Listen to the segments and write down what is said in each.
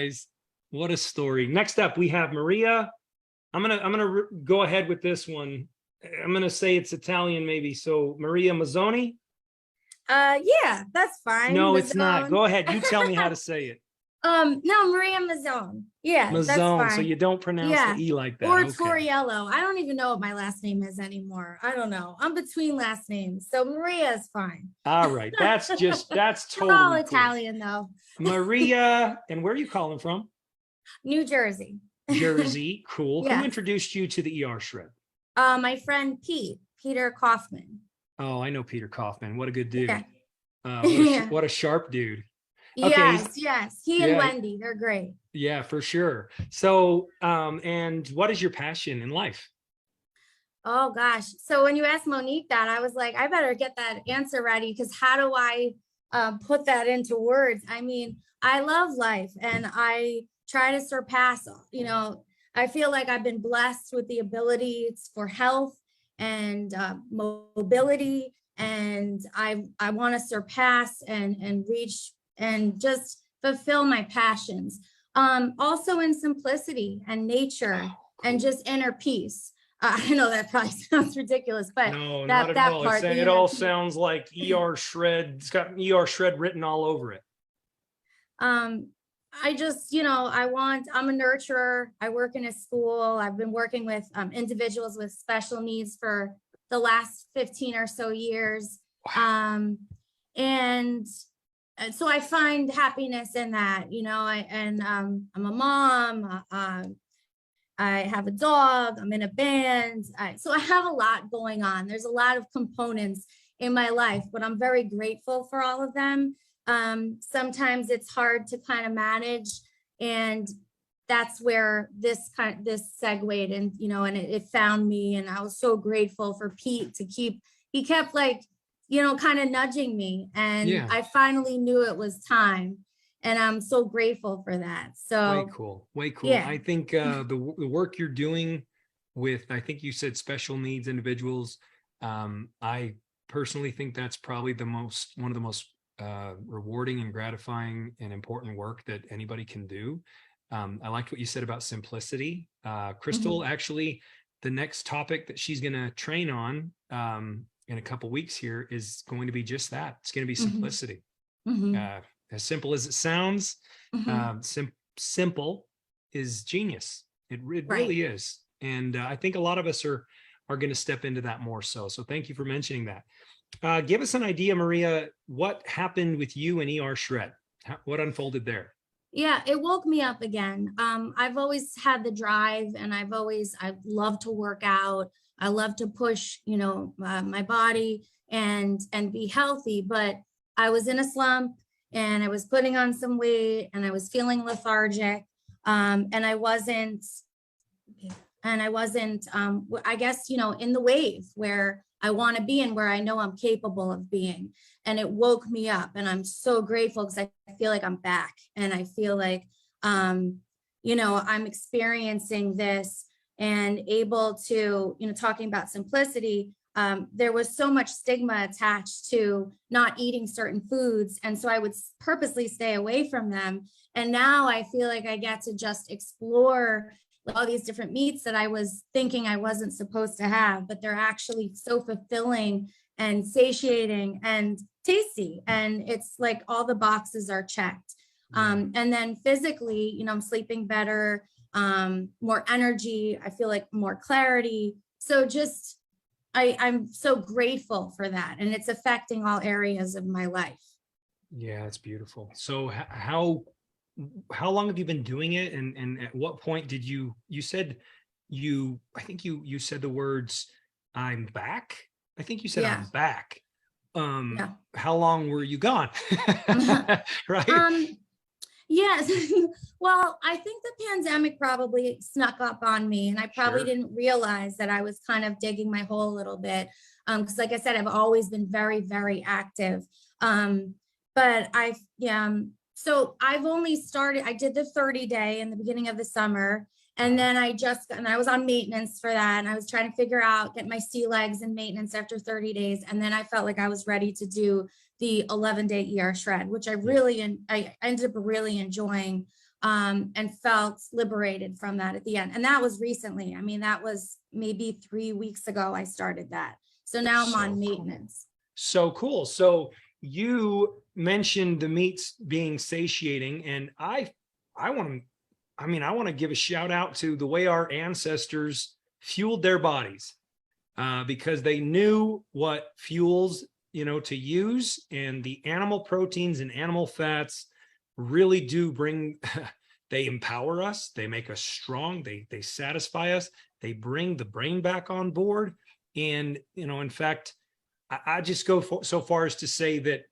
guys. What a story. Next up, we have Maria. I'm gonna go ahead with this one. I'm gonna say it's Italian, maybe. So Maria Mazzone. Yeah, that's fine. No, Mazzone. it's not. Go ahead. You tell me how to say it. No, Maria Mazzone. Yeah, that's Mazzone. fine. So you don't pronounce the E like that. Or Okay. Toriello. I don't even know what my last name is anymore. I don't know. I'm between last names. So Maria is fine. All right. That's totally We're all cool. Italian though. Maria, and where are you calling from? New Jersey. Jersey. Cool. Yeah. Who introduced you to the ER shred? My friend Peter Kaufman. Oh, I know Peter Kaufman. What a good dude. Yeah. What a sharp dude. Okay. Yes. He and Wendy, they're great. Yeah, for sure. So, and what is your passion in life? Oh gosh. So when you asked Monique that, I was like, I better get that answer ready, because how do I put that into words? I mean, I love life and I try to surpass, I feel like I've been blessed with the ability for health and mobility, and I want to surpass and reach and just fulfill my passions. Also in simplicity and nature and just inner peace. I know that probably sounds ridiculous, but no, that, not at that all. part, It all sounds like ER shred. It's got ER shred written all over it. I just, I'm a nurturer. I work in a school. I've been working with individuals with special needs for the last 15 or so years. Wow. And so I find happiness in that, I'm a mom. I have a dog. I'm in a band. So I have a lot going on. There's a lot of components in my life, but I'm very grateful for all of them. Sometimes it's hard to kind of manage, and that's where this segued, and and it found me, and I was so grateful for Pete he kept kind of nudging me, and I finally knew it was time, and I'm so grateful for that. So way cool. Yeah. I think the work you're doing with, I think you said special needs individuals, I personally think that's probably one of the most rewarding and gratifying and important work that anybody can do. I liked what you said about simplicity. Crystal, actually, the next topic that she's going to train on in a couple weeks here is going to be just that. It's going to be simplicity. As simple as it sounds, simple is genius. It really is. And I think a lot of us are going to step into that more so. So thank you for mentioning that. Give us an idea, Maria, what happened with you and ER shred? What unfolded there? Yeah, it woke me up again. I've always had the drive, and I love to work out. I love to push, my body and be healthy, but I was in a slump, and I was putting on some weight, and I was feeling lethargic. And I wasn't, I guess, in the wave where I want to be and where I know I'm capable of being. And it woke me up, and I'm so grateful, because I feel like I'm back, and I feel like, I'm experiencing this and able to, talking about simplicity. There was so much stigma attached to not eating certain foods. And so I would purposely stay away from them. And now I feel like I get to just explore all these different meats that I was thinking I wasn't supposed to have, but they're actually so fulfilling and satiating and tasty. And it's like all the boxes are checked. And then physically, I'm sleeping better, more energy. I feel like more clarity. So just, I'm so grateful for that. And it's affecting all areas of my life. Yeah, it's beautiful. So how long have you been doing it? And at what point did you said I think you said the words, I'm back. I think you said, I'm back. How long were you gone? Right? Yes. Well, I think the pandemic probably snuck up on me, and I probably didn't realize that I was kind of digging my hole a little bit. Because like I said, I've always been very, very active. But so I've only started, I did the 30-day in the beginning of the summer. And then I was on maintenance for that. And I was trying to figure out, get my sea legs in maintenance after 30 days. And then I felt like I was ready to do the 11-day ER shred, which I ended up really enjoying. and felt liberated from that at the end. And that was recently. I mean, that was maybe 3 weeks ago I started that. So now I'm on maintenance. So cool. So you mentioned the meats being satiating, and I want to, I want to give a shout out to the way our ancestors fueled their bodies, because they knew what fuels, to use, and the animal proteins and animal fats really do bring, they empower us, they make us strong, they satisfy us, they bring the brain back on board. And, in fact, I just go so far as to say that,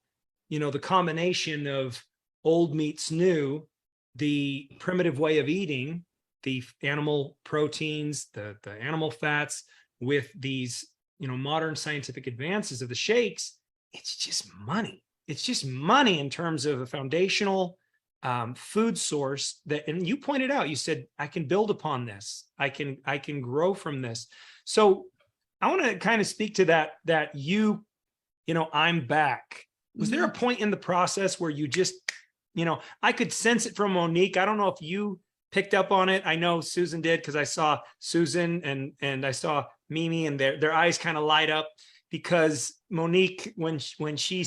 the combination of old meets new, the primitive way of eating, the animal proteins, the animal fats with these, modern scientific advances of the shakes, it's just money. It's just money in terms of a foundational food source that, and you pointed out, you said, I can build upon this. I can grow from this. So I want to kind of speak to that I'm back. Was there a point in the process where you just, I could sense it from Monique. I don't know if you picked up on it. I know Susan did, because I saw Susan and I saw Mimi, and their eyes kind of light up, because Monique, when she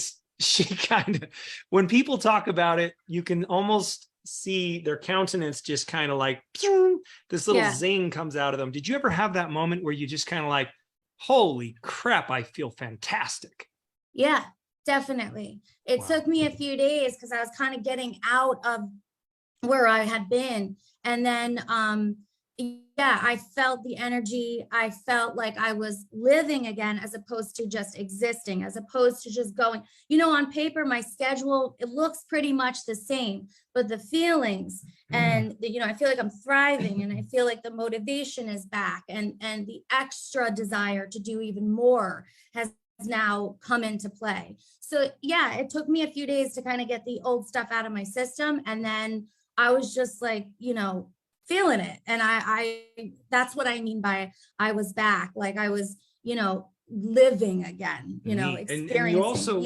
kind of, when people talk about it, you can almost see their countenance just kind of like, pew, this little zing comes out of them. Did you ever have that moment where you just kind of like, holy crap, I feel fantastic? Yeah, definitely. It took me a few days because I was kind of getting out of where I had been. And then, I felt the energy. I felt like I was living again, as opposed to just existing, as opposed to just going, on paper, my schedule, it looks pretty much the same, but the feelings and, I feel like I'm thriving, and I feel like the motivation is back, and the extra desire to do even more has now come into play. So it took me a few days to kind of get the old stuff out of my system. And then I was just like, feeling it. And I that's what I mean by I was back. Like I was, living again, experiencing. And you also,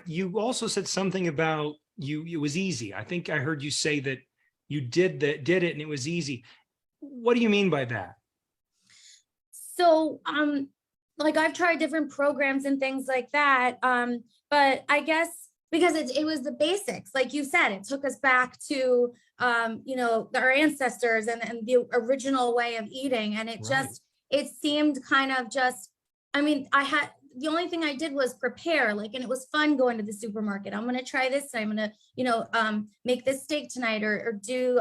you also said something about it was easy. I think I heard you say that you did it and it was easy. What do you mean by that? So, like I've tried different programs and things like that. But I guess because it was the basics, like you said, it took us back to, our ancestors and the original way of eating. And it seemed kind of just, the only thing I did was prepare, and it was fun going to the supermarket. I'm going to try this. I'm going to, make this steak tonight, or do,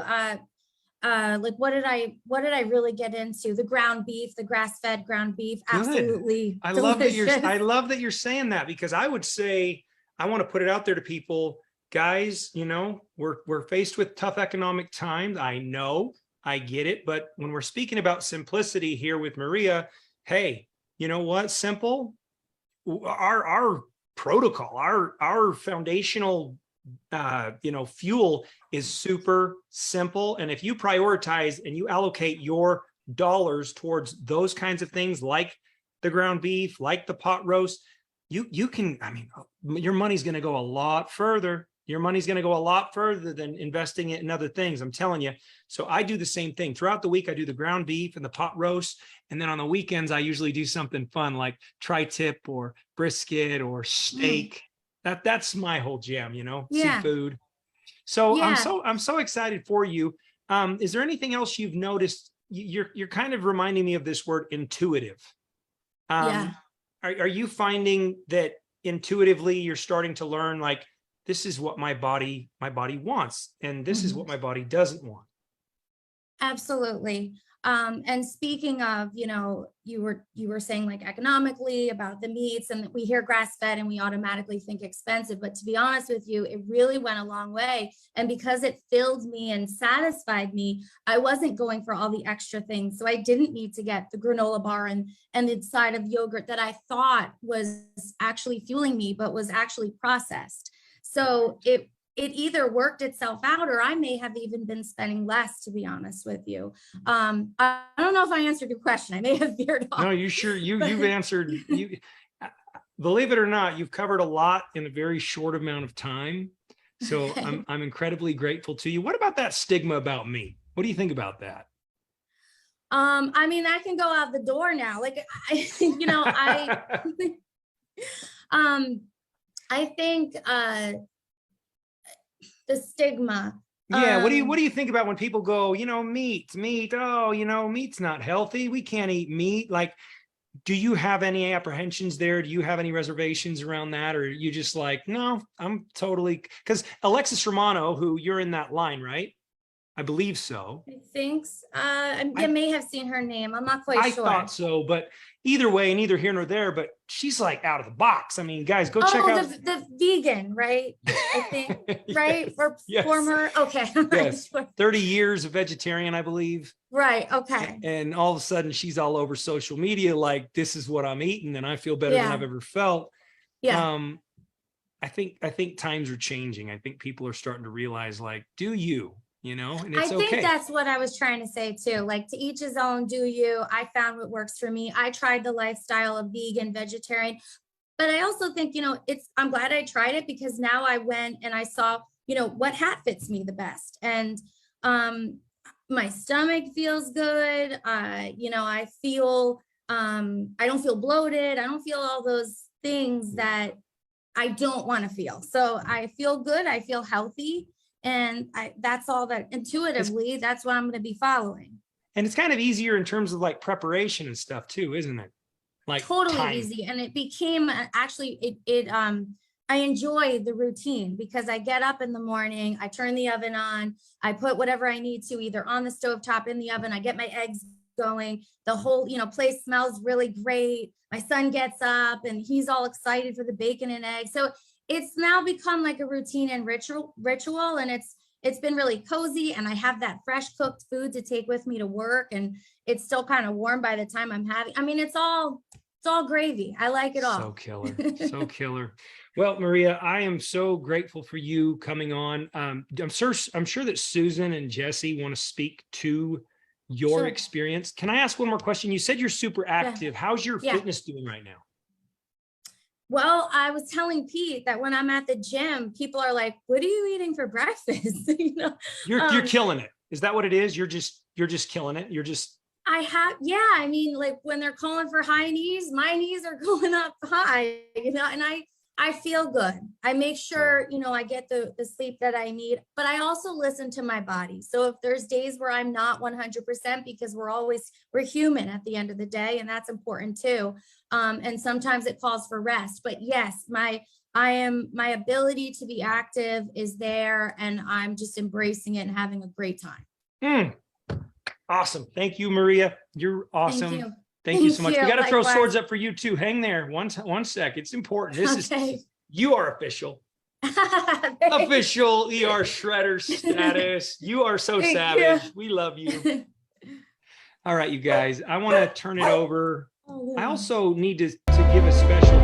what did I really get into? The ground beef, the grass-fed ground beef. Absolutely. I love that you're saying that, because I would say, I want to put it out there to people, guys, we're faced with tough economic times. I know, I get it. But when we're speaking about simplicity here with Maria, hey, you know what? Simple, our protocol, our foundational fuel is super simple. And if you prioritize and you allocate your dollars towards those kinds of things, like the ground beef, like the pot roast, you can, your money's going to go a lot further. Your money's going to go a lot further than investing it in other things. I'm telling you. So I do the same thing throughout the week. I do the ground beef and the pot roast. And then on the weekends, I usually do something fun like tri-tip or brisket or steak. That's my whole jam, seafood. So I'm so excited for you. Is there anything else you've noticed? You're kind of reminding me of this word, intuitive. Are you finding that intuitively you're starting to learn, like, this is what my body wants, and this is what my body doesn't want? Absolutely. And speaking of, you were saying like economically about the meats, and we hear grass fed and we automatically think expensive, but to be honest with you, it really went a long way. And because it filled me and satisfied me, I wasn't going for all the extra things. So I didn't need to get the granola bar and the side of yogurt that I thought was actually fueling me, but was actually processed. So it either worked itself out, or I may have even been spending less, to be honest with you. I don't know if I answered your question. I may have veered off. No, you've answered. Believe it or not, you've covered a lot in a very short amount of time. So I'm incredibly grateful to you. What about that stigma about meat? What do you think about that? I mean, that can go out the door now. Like, um, I think, the stigma. Yeah, what do you think about when people go, meat, oh, meat's not healthy. We can't eat meat. Like, do you have any apprehensions there? Do you have any reservations around that? Or are you just like, no, I'm totally, because Alexis Romano, who you're in that line, right? I believe so. I think, I may have seen her name. I'm not quite I sure. thought so, but either way, neither here nor there, but she's like out of the box. I mean, guys, go check out the vegan, right? I think, right? Or yes. former, okay. Yes. 30 years of vegetarian, I believe. Right, okay. And all of a sudden she's all over social media like, this is what I'm eating and I feel better than I've ever felt. Yeah. I think times are changing. I think people are starting to realize, like, do you? And it's okay. I think that's what I was trying to say too. Like, to each his own, do you? I found what works for me. I tried the lifestyle of vegan, vegetarian, but I also think, I'm glad I tried it, because now I went and I saw, what hat fits me the best. And my stomach feels good. I feel, I don't feel bloated. I don't feel all those things that I don't want to feel. So I feel good. I feel healthy. And that's all that intuitively, that's what I'm going to be following. And it's kind of easier in terms of like preparation and stuff too, isn't it? Like totally time. Easy. And it became actually, I enjoy the routine, because I get up in the morning, I turn the oven on, I put whatever I need to either on the stovetop, in the oven, I get my eggs going, the whole, place smells really great. My son gets up and he's all excited for the bacon and eggs. So it's now become like a routine and ritual, and it's been really cozy, and I have that fresh cooked food to take with me to work, and it's still kind of warm by the time I'm having. I mean, it's all gravy. I like it all. So killer, so killer. Well, Maria, I am so grateful for you coming on. I'm sure that Susan and Jesse want to speak to your experience. Can I ask one more question? You said you're super active. How's your fitness doing right now? Well, I was telling Pete that when I'm at the gym, people are like, "What are you eating for breakfast?" You're killing it. Is that what it is? You're just killing it. I mean, like, when they're calling for high knees, my knees are going up high, and I feel good. I make sure, I get the sleep that I need, but I also listen to my body. So if there's days where I'm not 100%, because we're human at the end of the day, and that's important too. And sometimes it calls for rest, but yes, my ability to be active is there, and I'm just embracing it and having a great time. Awesome. Thank you, Maria. You're awesome. Thank you. Thank you so much. We got to throw swords up for you too. Hang there one sec. It's important. You are official. Official ER shredder status. You are so savage. We love you. All right, you guys, I want to turn it over. I also need to give a special